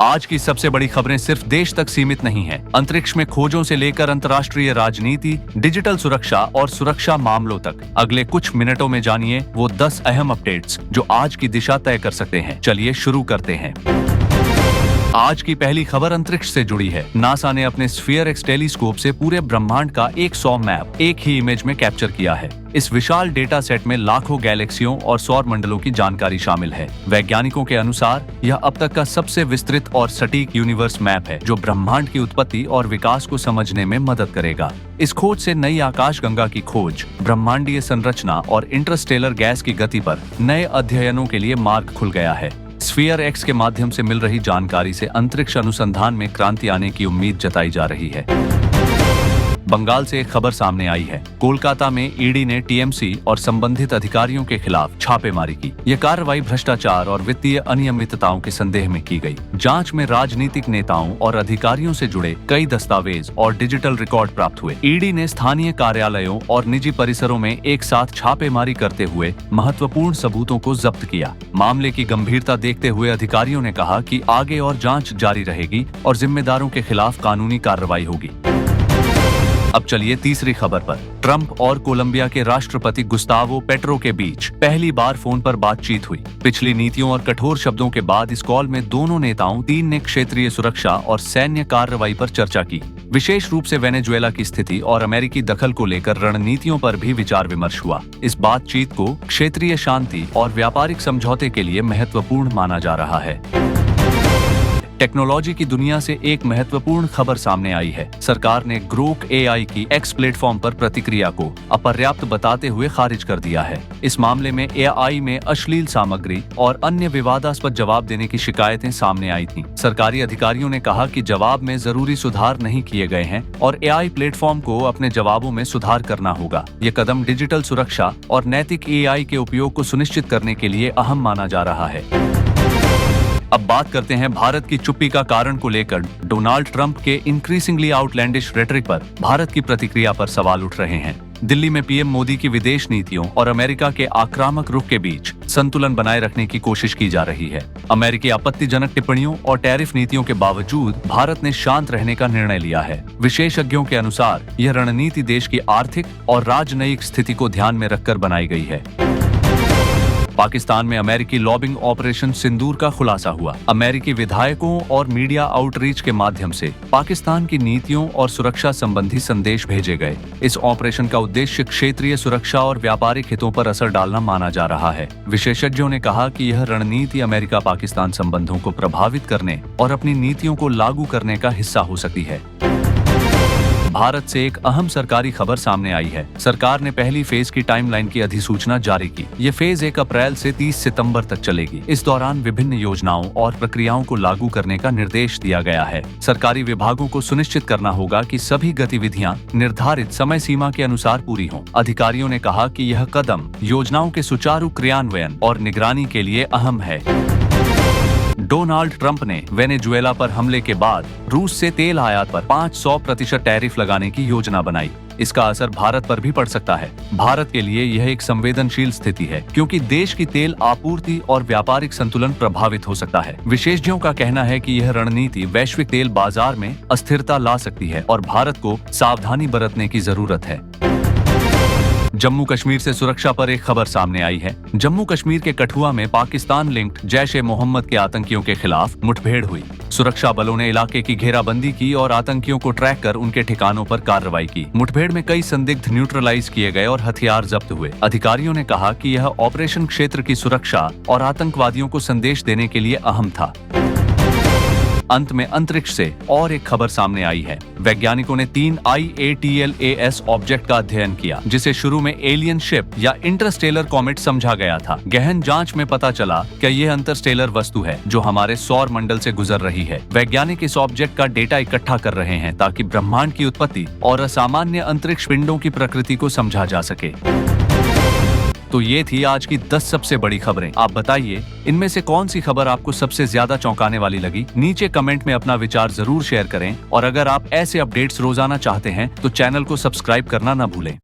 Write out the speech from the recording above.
आज की सबसे बड़ी खबरें सिर्फ देश तक सीमित नहीं हैं। अंतरिक्ष में खोजों से लेकर अंतर्राष्ट्रीय राजनीति, डिजिटल सुरक्षा और सुरक्षा मामलों तक अगले कुछ मिनटों में जानिए वो 10 अहम अपडेट्स जो आज की दिशा तय कर सकते हैं। चलिए शुरू करते हैं। आज की पहली खबर अंतरिक्ष से जुड़ी है। नासा ने अपने स्फीयर एक्स टेलीस्कोप से पूरे ब्रह्मांड का 100 मैप एक ही इमेज में कैप्चर किया है। इस विशाल डेटा सेट में लाखों गैलेक्सियों और सौर मंडलों की जानकारी शामिल है। वैज्ञानिकों के अनुसार यह अब तक का सबसे विस्तृत और सटीक यूनिवर्स मैप है, जो ब्रह्मांड की उत्पत्ति और विकास को समझने में मदद करेगा। इस खोज से नई आकाशगंगा की खोज, ब्रह्मांडीय संरचना और इंटरस्टेलर गैस की गति पर नए अध्ययनों के लिए मार्ग खुल गया है। स्फीयर एक्स के माध्यम से मिल रही जानकारी से अंतरिक्ष अनुसंधान में क्रांति आने की उम्मीद जताई जा रही है। बंगाल से एक खबर सामने आई है। कोलकाता में ईडी ने टीएमसी और संबंधित अधिकारियों के खिलाफ छापेमारी की। यह कार्रवाई भ्रष्टाचार और वित्तीय अनियमितताओं के संदेह में की गई। जांच में राजनीतिक नेताओं और अधिकारियों से जुड़े कई दस्तावेज और डिजिटल रिकॉर्ड प्राप्त हुए। ईडी ने स्थानीय कार्यालयों और निजी परिसरों में एक साथ छापेमारी करते हुए महत्वपूर्ण सबूतों को जब्त किया। मामले की गंभीरता देखते हुए अधिकारियों ने कहा कि आगे और जांच जारी रहेगी और जिम्मेदारों के खिलाफ कानूनी कार्रवाई होगी। अब चलिए तीसरी खबर पर। ट्रंप और कोलंबिया के राष्ट्रपति गुस्तावो पेट्रो के बीच पहली बार फोन पर बातचीत हुई। पिछली नीतियों और कठोर शब्दों के बाद इस कॉल में दोनों नेताओं ने क्षेत्रीय सुरक्षा और सैन्य कार्रवाई पर चर्चा की। विशेष रूप से वेनेजुएला की स्थिति और अमेरिकी दखल को लेकर रणनीतियों पर भी विचार विमर्श हुआ। इस बातचीत को क्षेत्रीय शांति और व्यापारिक समझौते के लिए महत्वपूर्ण माना जा रहा है। टेक्नोलॉजी की दुनिया से एक महत्वपूर्ण खबर सामने आई है। सरकार ने ग्रोक एआई की एक्स प्लेटफॉर्म पर प्रतिक्रिया को अपर्याप्त बताते हुए खारिज कर दिया है। इस मामले में एआई में अश्लील सामग्री और अन्य विवादास्पद जवाब देने की शिकायतें सामने आई थीं। सरकारी अधिकारियों ने कहा कि जवाब में जरूरी सुधार नहीं किए गए हैं और एआई प्लेटफॉर्म को अपने जवाबों में सुधार करना होगा। ये कदम डिजिटल सुरक्षा और नैतिक एआई के उपयोग को सुनिश्चित करने के लिए अहम माना जा रहा है। अब बात करते हैं भारत की चुप्पी का कारण को लेकर डोनाल्ड ट्रंप के इंक्रीजिंगली आउटलैंडिश रेटरिक पर भारत की प्रतिक्रिया पर सवाल उठ रहे हैं। दिल्ली में पीएम मोदी की विदेश नीतियों और अमेरिका के आक्रामक रुख के बीच संतुलन बनाए रखने की कोशिश की जा रही है। अमेरिकी आपत्तिजनक टिप्पणियों और टैरिफ नीतियों के बावजूद भारत ने शांत रहने का निर्णय लिया है। विशेषज्ञों के अनुसार यह रणनीति देश की आर्थिक और राजनयिक स्थिति को ध्यान में रखकर बनाई गई है। पाकिस्तान में अमेरिकी लॉबिंग ऑपरेशन सिंदूर का खुलासा हुआ। अमेरिकी विधायकों और मीडिया आउटरीच के माध्यम से पाकिस्तान की नीतियों और सुरक्षा संबंधी संदेश भेजे गए। इस ऑपरेशन का उद्देश्य क्षेत्रीय सुरक्षा और व्यापारिक हितों पर असर डालना माना जा रहा है। विशेषज्ञों ने कहा कि यह रणनीति अमेरिका पाकिस्तान संबंधों को प्रभावित करने और अपनी नीतियों को लागू करने का हिस्सा हो सकती है। भारत से एक अहम सरकारी खबर सामने आई है। सरकार ने पहली फेज की टाइमलाइन की अधिसूचना जारी की। ये फेज 1 अप्रैल से 30 सितंबर तक चलेगी। इस दौरान विभिन्न योजनाओं और प्रक्रियाओं को लागू करने का निर्देश दिया गया है। सरकारी विभागों को सुनिश्चित करना होगा कि सभी गतिविधियां निर्धारित समय सीमा के अनुसार पूरी हों। अधिकारियों ने कहा कि यह कदम योजनाओं के सुचारू क्रियान्वयन और निगरानी के लिए अहम है। डोनाल्ड ट्रंप ने वेनेजुएला पर हमले के बाद रूस से तेल आयात पर 500% टैरिफ लगाने की योजना बनाई। इसका असर भारत पर भी पड़ सकता है। भारत के लिए यह एक संवेदनशील स्थिति है, क्योंकि देश की तेल आपूर्ति और व्यापारिक संतुलन प्रभावित हो सकता है। विशेषज्ञों का कहना है कि यह रणनीति वैश्विक तेल बाजार में अस्थिरता ला सकती है और भारत को सावधानी बरतने की जरूरत है। जम्मू कश्मीर से सुरक्षा पर एक खबर सामने आई है। जम्मू कश्मीर के कठुआ में पाकिस्तान लिंक्ड जैश-ए-मोहम्मद के आतंकियों के खिलाफ मुठभेड़ हुई। सुरक्षा बलों ने इलाके की घेराबंदी की और आतंकियों को ट्रैक कर उनके ठिकानों पर कार्रवाई की। मुठभेड़ में कई संदिग्ध न्यूट्रलाइज किए गए और हथियार जब्त हुए। अधिकारियों ने कहा कि यह ऑपरेशन क्षेत्र की सुरक्षा और आतंकवादियों को संदेश देने के लिए अहम था। अंत में अंतरिक्ष से और एक खबर सामने आई है। वैज्ञानिकों ने 3 IATLAS ऑब्जेक्ट का अध्ययन किया, जिसे शुरू में एलियन शिप या इंटरस्टेलर कॉमेट समझा गया था। गहन जांच में पता चला कि यह अंतरस्टेलर वस्तु है जो हमारे सौर मंडल से गुजर रही है। वैज्ञानिक इस ऑब्जेक्ट का डेटा इकट्ठा कर रहे हैं ताकि ब्रह्मांड की उत्पत्ति और असामान्य अंतरिक्ष पिंडों की प्रकृति को समझा जा सके। तो ये थी आज की 10 सबसे बड़ी खबरें। आप बताइए, इनमें से कौन सी खबर आपको सबसे ज्यादा चौंकाने वाली लगी? नीचे कमेंट में अपना विचार जरूर शेयर करें और अगर आप ऐसे अपडेट्स रोजाना चाहते हैं तो चैनल को सब्सक्राइब करना न भूलें।